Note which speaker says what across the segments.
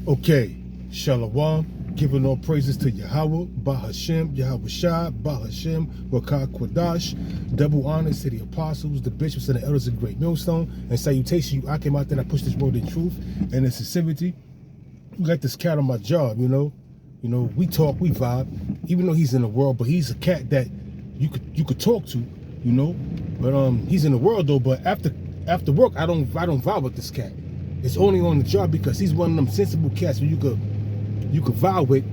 Speaker 1: Okay, Shalom, giving all praises to Yahweh, Bahashem, Yahweh Shai, Bahashem, Rakah Kwadash, double honors to the apostles, the bishops, and the elders of Great Millstone, and salutation you. I came out there, I push this word in truth and in sincerity. You got this cat on my job, you know, we talk, we vibe, even though he's in the world, but he's a cat that you could talk to, you know, but he's in the world though, but after work, I don't vibe with this cat. It's only on the job because he's one of them sensible cats where you could vibe with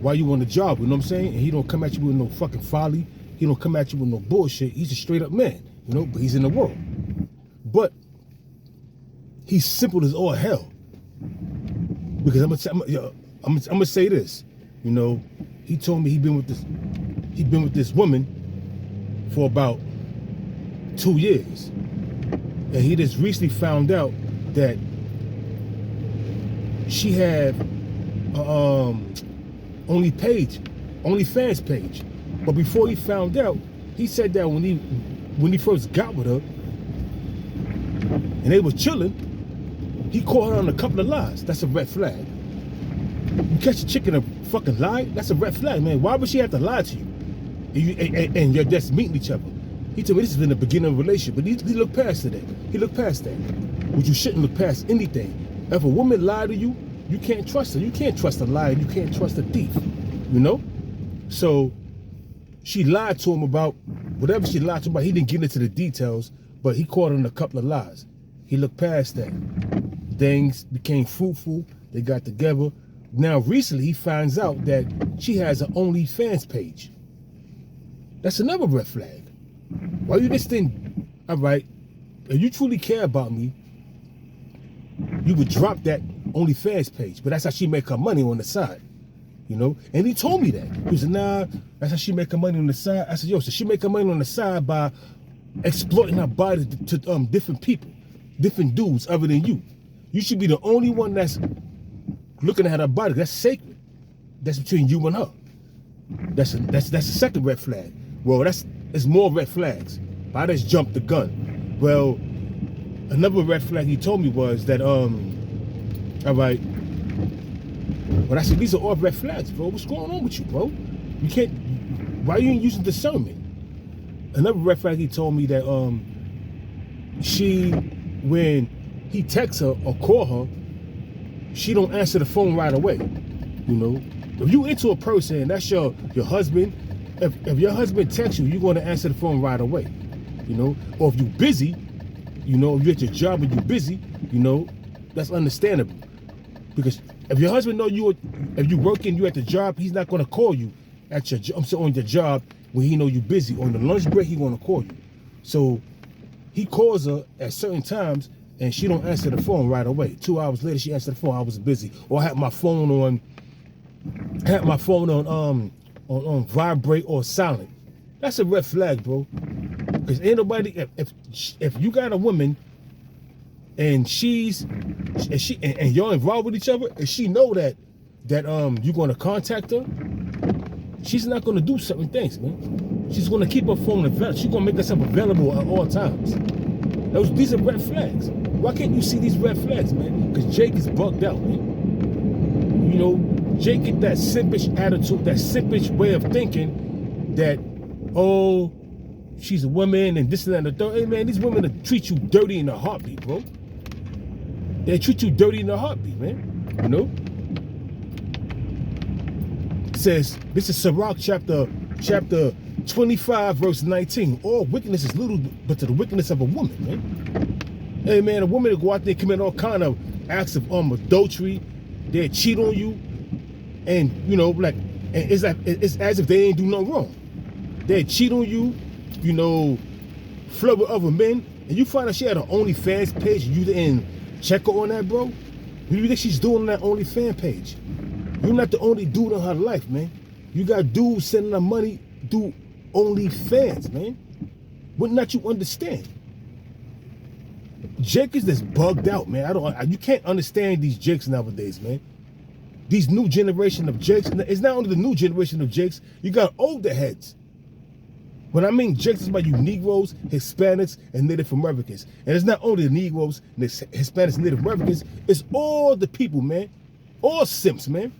Speaker 1: while you on the job, you know what I'm saying? And he don't come at you with no fucking folly. He don't come at you with no bullshit. He's a straight up man, you know, but he's in the world. But he's simple as all hell. Because I'm gonna say this, you know, he told me he been with this woman for about 2 years. And he just recently found out that she had OnlyFans page. But before he found out, he said that when he first got with her and they was chilling, he caught her on a couple of lies. That's a red flag. You catch a chick in a fucking lie, that's a red flag, man. Why would she have to lie to you? And you're just meeting each other. He told me this is in the beginning of a relationship, but he looked past that. He looked past that. But you shouldn't look past anything. If a woman lied to you, you can't trust her. You can't trust a liar. You can't trust a thief. You know? So she lied to him about whatever she lied to him about. He didn't get into the details, but he caught her in a couple of lies. He looked past that. Things became fruitful. They got together. Now recently he finds out that she has an OnlyFans page. That's another red flag. Why you just think, all right, if you truly care about me, you would drop that OnlyFans page. But that's how she make her money on the side, you know? And he told me that. He said, nah, that's how she make her money on the side. I said, yo, so she make her money on the side by exploiting her body to different people, different dudes other than you. You should be the only one that's looking at her body. That's sacred. That's between you and her. That's the second red flag. Well, it's more red flags. But I just jumped the gun. Well, another red flag he told me was that, all right, well, I said, these are all red flags, bro. What's going on with you, bro? You can't, why you ain't using discernment? Another red flag he told me that, when he texts her or call her, she don't answer the phone right away, you know? If you into a person and that's your husband, if your husband texts you, you're going to answer the phone right away, you know? Or if you're busy, you know, if you're at your job and you're busy, you know, that's understandable. Because if your husband know if you working, you at the job, he's not going to call you at your on your job when he know you're busy. On the lunch break, he going to call you. So he calls her at certain times and she don't answer the phone right away. 2 hours later, she answered the phone. I was busy, or I had my phone on vibrate or silent. That's a red flag, bro. Because ain't nobody. If you got a woman and and you're involved with each other, and she know that you're gonna contact her, she's not gonna do certain things, man. She's gonna keep her phone available. She's gonna make herself available at all times. These are red flags. Why can't you see these red flags, man? Because Jake is bugged out, man. You know, Jake get that simpish attitude, that simpish way of thinking that, oh, she's a woman and this and that and the third. Hey, man, these women will treat you dirty in a heartbeat, bro. They treat you dirty in a heartbeat, man. You know? It says, this is Sirach chapter 25, verse 19. All wickedness is little, but to the wickedness of a woman, man. Hey, man, a woman will go out there and commit all kind of acts of adultery. They'll cheat on you. And, you know, like, and it's as if they ain't do nothing wrong. They cheat on you, you know, flirt with other men, and you find out she had an OnlyFans page, you didn't check her on that, bro? What do you think she's doing on that OnlyFans page? You're not the only dude in her life, man. You got dudes sending her money through OnlyFans, man. Wouldn't that you understand? Jake is just bugged out, man. You can't understand these Jakes nowadays, man. These new generation of Jakes, it's not only the new generation of Jakes, you got older heads. When I mean Jakes, it's about you Negroes, Hispanics, and Native Americans. And it's not only the Negroes, Hispanics, and Native Americans, it's all the people, man. All simps, man.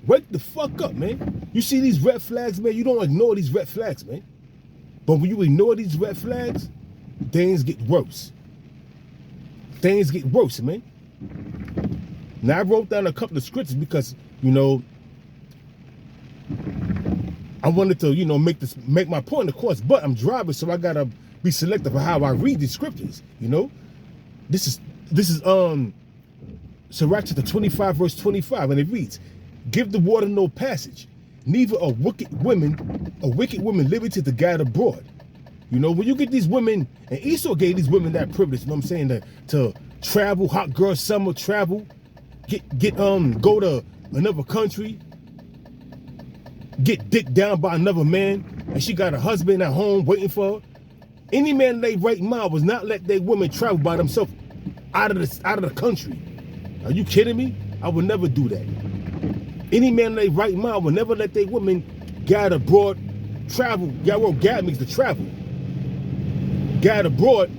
Speaker 1: Wake the fuck up, man. You see these red flags, man, you don't ignore these red flags, man. But when you ignore these red flags, things get worse. Things get worse, man. Now, I wrote down a couple of scriptures because, you know, I wanted to, you know, make my point, of course, but I'm driving, so I gotta be selective of how I read these scriptures, you know. This is Sirach chapter 25, verse 25, and it reads, "Give the water no passage, neither a wicked woman liberty to guide abroad." You know, when you get these women, and Esau gave these women that privilege, you know what I'm saying, to travel, hot girl summer, travel, go to another country, get dicked down by another man, and she got a husband at home waiting for her. Any man in their right mind was not let their women travel by themselves out of the country. Are you kidding me? I would never do that. Any man in their right mind would never let their women guide abroad, travel. Guide means to travel. Guide abroad,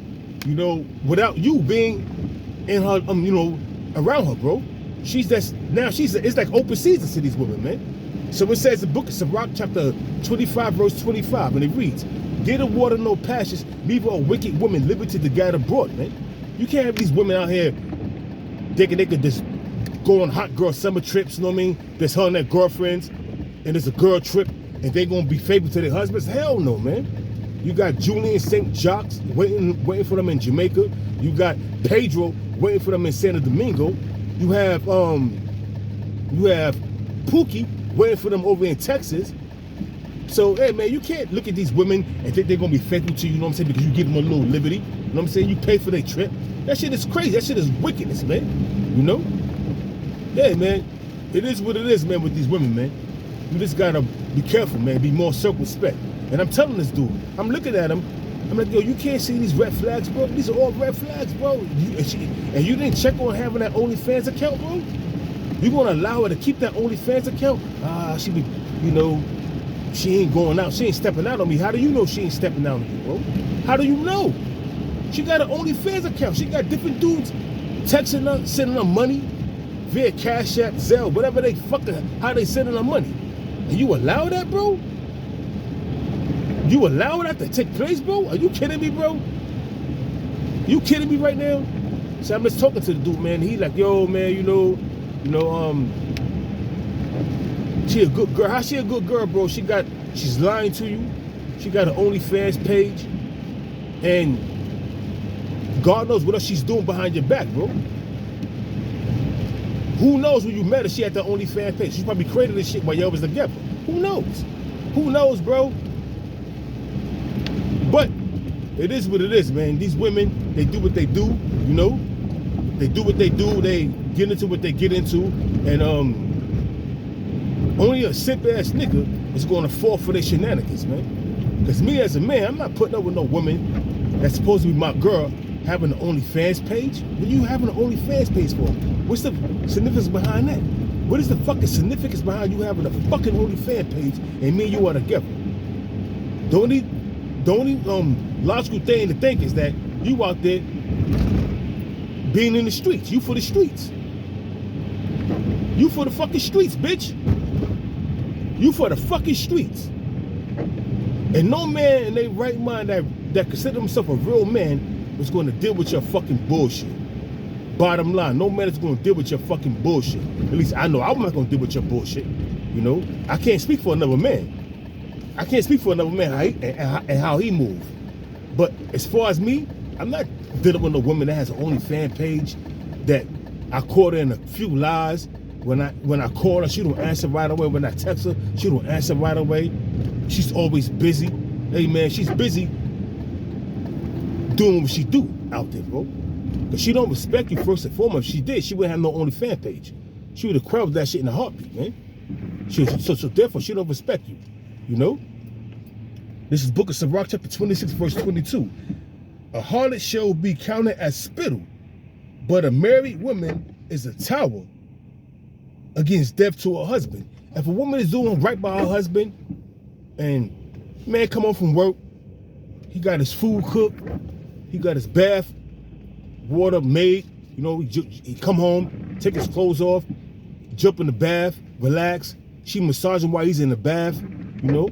Speaker 1: you know, without you being in her, you know, around her, bro. It's like open season to these women, man. So it says the book of Sirach chapter 25, verse 25, and it reads, "Give the water no passage, neither a wicked woman liberty to guide abroad," man. You can't have these women out here thinking they could just go on hot girl summer trips, you know what I mean? There's her and their girlfriends, and it's a girl trip, and they gonna be faithful to their husbands. Hell no, man. You got Julian St. Jacques waiting for them in Jamaica. You got Pedro waiting for them in Santo Domingo. You have Pookie waiting for them over in Texas. So, hey, man, you can't look at these women and think they're going to be faithful to you, you know what I'm saying, because you give them a little liberty. You know what I'm saying? You pay for their trip. That shit is crazy. That shit is wickedness, man. You know? Yeah, man. It is what it is, man, with these women, man. You just got to be careful, man. Be more circumspect. And I'm telling this dude, I'm looking at him. I'm like, yo, you can't see these red flags, bro. These are all red flags, bro. And you didn't check on having that OnlyFans account, bro? You gonna allow her to keep that OnlyFans account? She be, you know, she ain't going out. She ain't stepping out on me. How do you know she ain't stepping out on you, bro? How do you know? She got an OnlyFans account. She got different dudes texting her, sending her money via Cash App, Zelle, whatever they how they sending her money. And you allow that, bro? You allow that to take place, bro? Are you kidding me, bro? You kidding me right now? So I'm just talking to the dude, man. He like, yo, man, you know, she a good girl. How she a good girl, bro? She's lying to you. She got an OnlyFans page. And God knows what else she's doing behind your back, bro. Who knows when you met her, she had the OnlyFans page. She probably created this shit while y'all was together. Who knows? Who knows, bro? But it is what it is, man. These women, they do what they do, you know? They do what they do. They get into what they get into. And only a simp-ass nigga is going to fall for their shenanigans, man. Because me as a man, I'm not putting up with no woman that's supposed to be my girl having an OnlyFans page. What are you having an OnlyFans page for? What's the significance behind that? What is the fucking significance behind you having a fucking OnlyFans page and me and you are together? The only logical thing to think is that you out there being in the streets. You for the streets. You for the fucking streets, bitch. You for the fucking streets. And no man in their right mind that consider himself a real man is going to deal with your fucking bullshit. Bottom line, no man is going to deal with your fucking bullshit. At least I know I'm not going to deal with your bullshit. You know, I can't speak for another man. I can't speak for another man how he move. But as far as me, I'm not dealing with a woman that has an OnlyFans page that I caught her in a few lies. When I call her, she don't answer right away. When I text her, she don't answer right away. She's always busy. Hey man, she's busy doing what she do out there, bro. Because she don't respect you first and foremost. If she did, she wouldn't have no OnlyFans page. She would have quelled that shit in a heartbeat, man. So therefore, she don't respect you. You know? This is Book of Sirach, chapter 26, verse 22. A harlot shall be counted as spittle, but a married woman is a tower against death to her husband. If a woman is doing right by her husband, and man come home from work, he got his food cooked, he got his bath, water made, you know, he come home, take his clothes off, jump in the bath, relax. She massaging while he's in the bath, you know.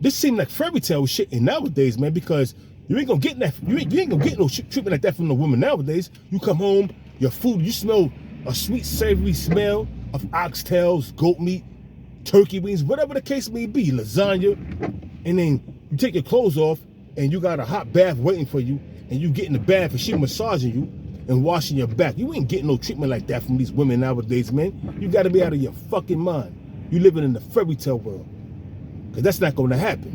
Speaker 1: This seems like fairy tale shit in nowadays, man, because you ain't gonna get that. You ain't gonna get no treatment like that from no woman nowadays. You come home, your food, you smell a sweet, savory smell of oxtails, goat meat, turkey wings, whatever the case may be, lasagna, and then you take your clothes off and you got a hot bath waiting for you, and you get in the bath and she massaging you and washing your back. You ain't getting no treatment like that from these women nowadays, man. You gotta be out of your fucking mind. You living in the fairy tale world. Because that's not gonna happen.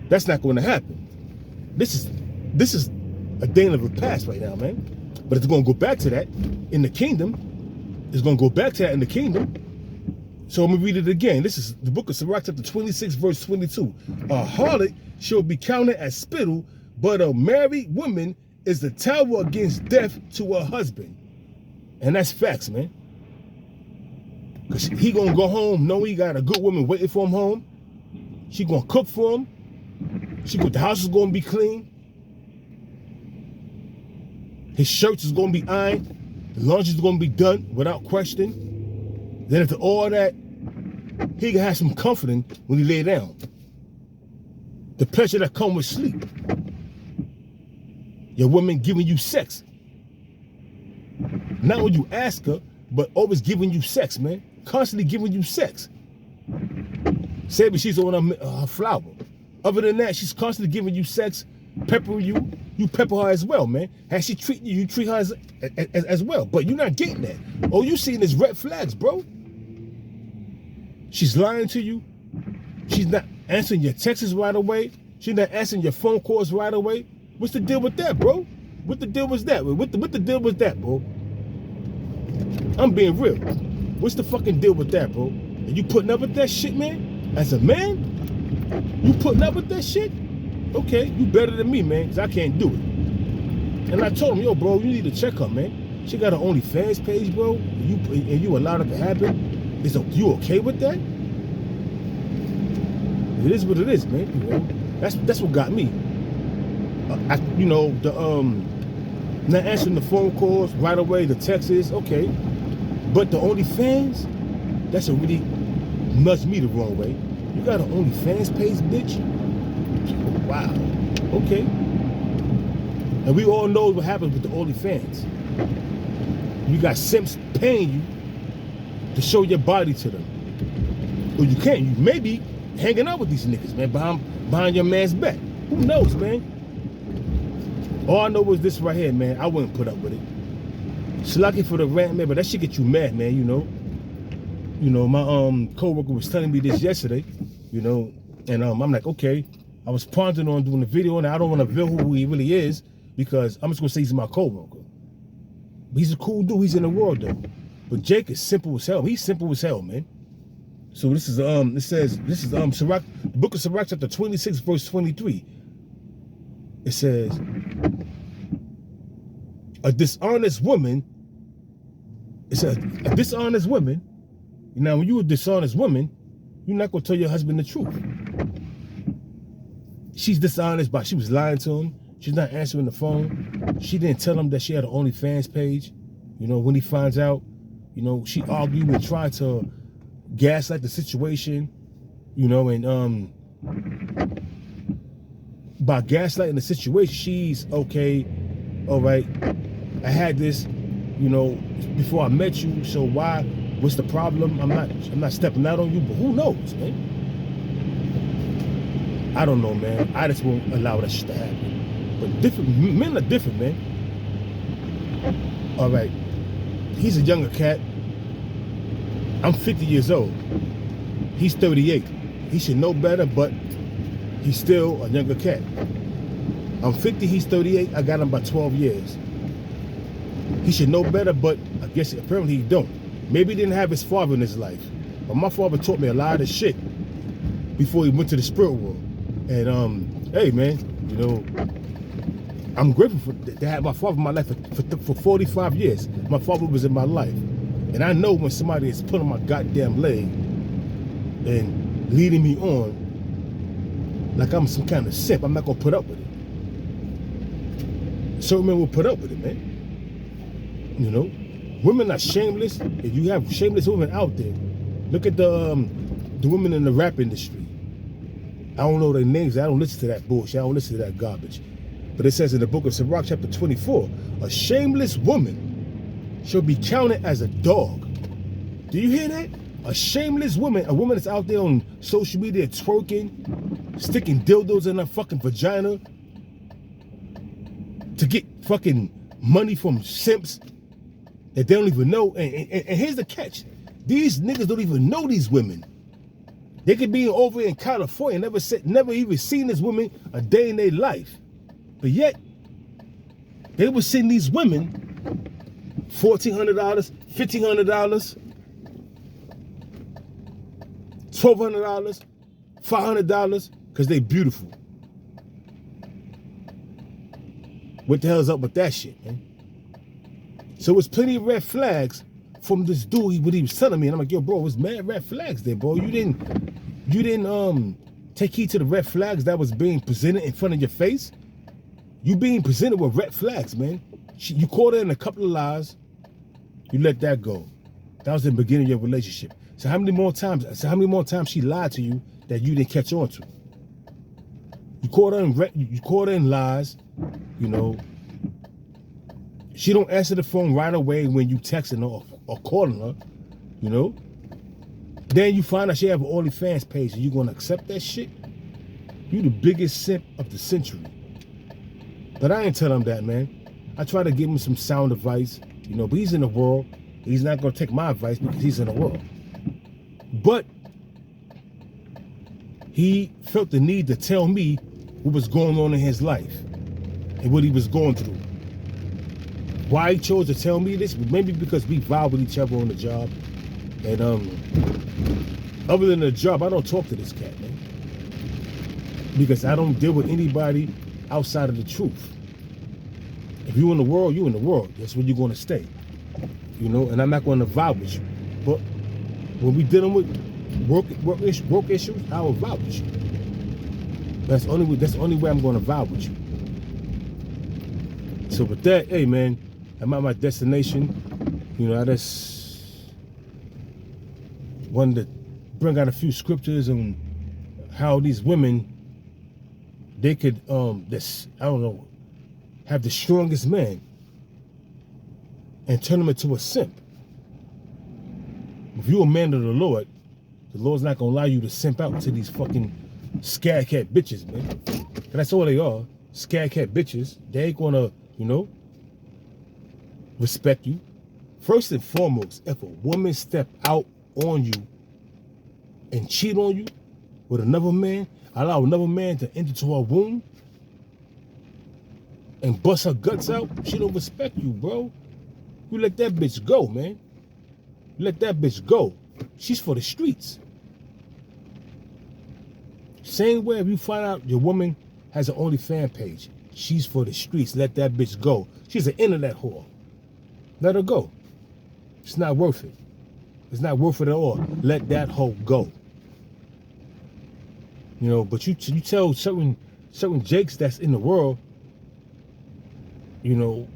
Speaker 1: That's not gonna happen. This is a day of the past right now, man. But it's gonna go back to that in the kingdom. It's gonna go back to that in the kingdom. So I'm gonna read it again. This is the book of Sirach, chapter 26, verse 22. A harlot shall be counted as spittle, but a married woman is the tower against death to her husband. And that's facts, man. Because he gonna go home knowing he got a good woman waiting for him home. She gonna cook for him. The house is gonna be clean. His shirts is gonna be ironed. The laundry is gonna be done without question. Then after all that, he can have some comforting when he lay down. The pleasure that comes with sleep. Your woman giving you sex. Not when you ask her, but always giving you sex, man. Constantly giving you sex. Say but she's on her flower. Other than that, she's constantly giving you sex, peppering you. You pepper her as well, man. As she treat you, you treat her as well. But you're not getting that. All you seeing is red flags, bro. She's lying to you. She's not answering your texts right away. She's not answering your phone calls right away. What's the deal with that, bro? What the deal was that? What the deal was that, bro? I'm being real. What's the fucking deal with that, bro? Are you putting up with that shit, man? As a man? You putting up with that shit? Okay, you better than me, man, because I can't do it. And I told him, yo, bro, you need to check her, man. She got her OnlyFans page, bro, and you allowed it to happen. You okay with that? It is what it is, man. You know, that's what got me. You know, not answering the phone calls right away, the texts, okay. But the OnlyFans, that's what really nudged me the wrong way. You got an OnlyFans page, bitch? Wow. Okay. And we all know what happens with the OnlyFans. You got simps paying you to show your body to them. Or you can't. You may be hanging out with these niggas, man, behind your man's back. Who knows, man? All I know is this right here, man. I wouldn't put up with it. Slucky for the rant, man, but that shit get you mad, man, you know. You know, my co-worker was telling me this yesterday, you know, and I'm like, okay. I was pondering on doing the video, and I don't want to reveal who he really is because I'm just gonna say he's my co-worker. But he's a cool dude. He's in the world though. But Jake is simple as hell. He's simple as hell, man. So this is it says this is Sirach, the book of Sirach, chapter 26, verse 23. It says, a dishonest woman. It says a dishonest woman. Now, when you're a dishonest woman, you're not gonna tell your husband the truth. She's dishonest, but she was lying to him. She's not answering the phone. She didn't tell him that she had an OnlyFans page. You know, when he finds out, you know, she argued and tried to gaslight the situation, you know, and by gaslighting the situation, she's okay, all right, I had this, you know, before I met you, so what's the problem? I'm not stepping out on you, but who knows, man? I don't know, man. I just won't allow that shit to happen. But men are different, man. All right. He's a younger cat. I'm 50 years old. He's 38. He should know better, but he's still a younger cat. I'm 50, he's 38. I got him by 12 years. He should know better, but I guess apparently he don't. Maybe he didn't have his father in his life. But my father taught me a lot of shit before he went to the spirit world. And hey, man, you know, I'm grateful to have my father in my life for 45 years. My father was in my life. And I know when somebody is pulling my goddamn leg and leading me on like I'm some kind of simp, I'm not going to put up with it. Certain men will put up with it, man. You know? Women are shameless. If you have shameless women out there, look at the women in the rap industry. I don't know their names. I don't listen to that bullshit. I don't listen to that garbage. But it says in the book of Sirach, chapter 24, a shameless woman shall be counted as a dog. Do you hear that? A shameless woman, a woman that's out there on social media twerking, sticking dildos in her fucking vagina to get fucking money from simps that they don't even know. And here's the catch. These niggas don't even know these women. They could be over in California, never even seen this woman a day in their life. But yet, they would send these women $1,400, $1,500, $1,200, $500 because they beautiful. What the hell's up with that shit, man? So it's plenty of red flags from this dude, what he was telling me. And I'm like, yo, bro, it's mad red flags there, bro. You didn't take heed to the red flags that was being presented in front of your face. You being presented with red flags, man. You caught her in a couple of lies. You let that go. That was the beginning of your relationship. So how many more times she lied to you that you didn't catch on to? You caught her in lies, you know. She don't answer the phone right away when you texting her or calling her, you know. Then you find out she have an OnlyFans page and you gonna accept that shit? You the biggest simp of the century. But I ain't tell him that, man. I try to give him some sound advice, you know, but he's in the world. He's not gonna take my advice because he's in the world. But he felt the need to tell me what was going on in his life and what he was going through. Why he chose to tell me this? Maybe because we vibe with each other on the job. And other than the job, I don't talk to this cat, man. Because I don't deal with anybody outside of the truth. If you in the world, you in the world. That's where you're going to stay. You know, and I'm not going to vibe with you. But when we dealing with work issues, I will vibe with you. That's the only way I'm going to vibe with you. So with that, hey man, I'm at my destination. You know, I just wanted to bring out a few scriptures on how these women, they could have the strongest man and turn him into a simp. If you're a man of the Lord's not gonna allow you to simp out to these fucking scatcat bitches, man. And that's all they are, scatcat bitches. They ain't gonna, you know, respect you. First and foremost, if a woman step out on you and cheat on you with another man, allow another man to enter to her womb and bust her guts out, she don't respect you, bro. You let that bitch go, man. You let that bitch go. She's for the streets. Same way if you find out your woman has an OnlyFans page, she's for the streets. Let that bitch go. She's an internet whore. Let her go. It's not worth it. It's not worth it at all. Let that hoe go. You know, but you tell certain jakes that's in the world, you know,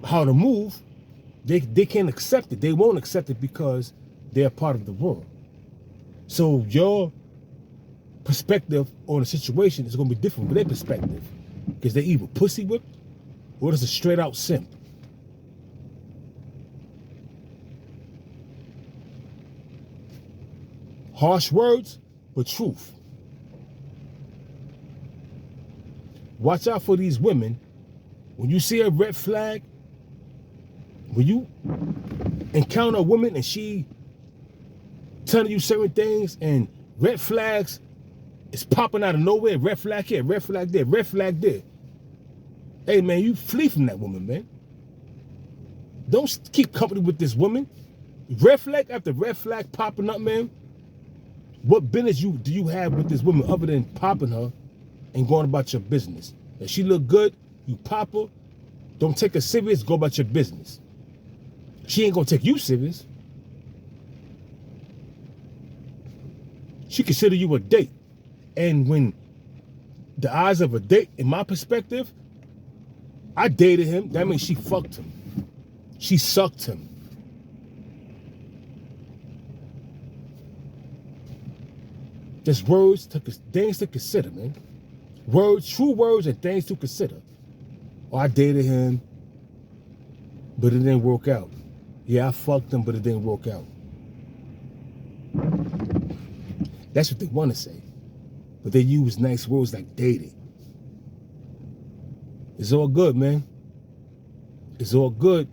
Speaker 1: how to move, they can't accept it. They won't accept it because they're part of the world. So your perspective on the situation is going to be different with their perspective, because they either pussy whipped or it's a straight out simp. Harsh words, but truth. Watch out for these women. When you see a red flag, when you encounter a woman and she telling you certain things and red flags is popping out of nowhere, red flag here, red flag there, red flag there. Hey man, you flee from that woman, man. Don't keep company with this woman. Red flag after red flag popping up, man. What business do you have with this woman other than popping her and going about your business? If she look good, you pop her. Don't take her serious, go about your business. She ain't gonna take you serious. She consider you a date. And when the eyes of a date, in my perspective, I dated him, that means she fucked him. She sucked him. Just words, things to consider, man. Words, true words and things to consider. Oh, I dated him, but it didn't work out. Yeah, I fucked him, but it didn't work out. That's what they want to say. But they use nice words like dated. It's all good, man. It's all good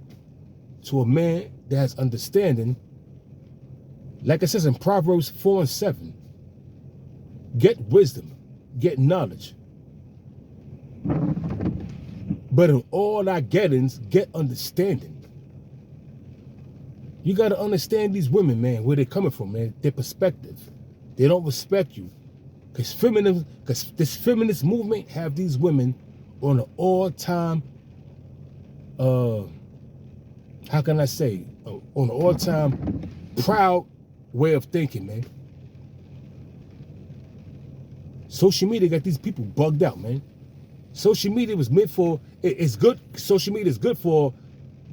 Speaker 1: to a man that has understanding. Like it says in Proverbs 4:7, get wisdom, get knowledge. But in all thy gettings, get understanding. You got to understand these women, man, where they're coming from, man, their perspective. They don't respect you. Because this feminist movement have these women on an all-time, how can I say, on an all-time proud way of thinking, man. Social media got these people bugged out, man. Social media was meant for, it's good, social media is good for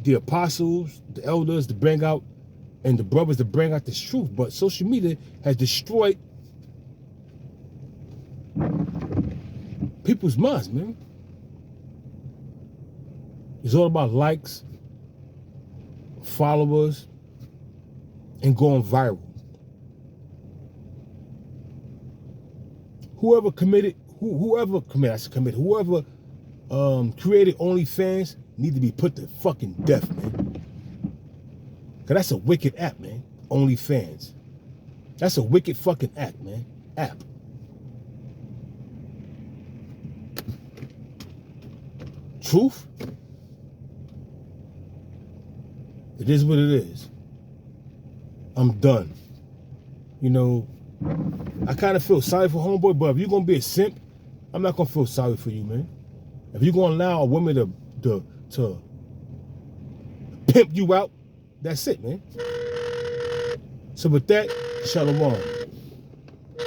Speaker 1: the apostles, the elders to bring out, and the brothers to bring out this truth. But social media has destroyed people's minds, man. It's all about likes, followers, and going viral. Whoever created OnlyFans need to be put to fucking death, man. Cause that's a wicked app, man. OnlyFans. That's a wicked fucking app, man. App. Truth? It is what it is. I'm done. You know, I kind of feel sorry for homeboy, but if you're gonna be a simp, I'm not gonna feel sorry for you, man. If you're gonna allow a woman to pimp you out, that's it, man. So with that, shalom.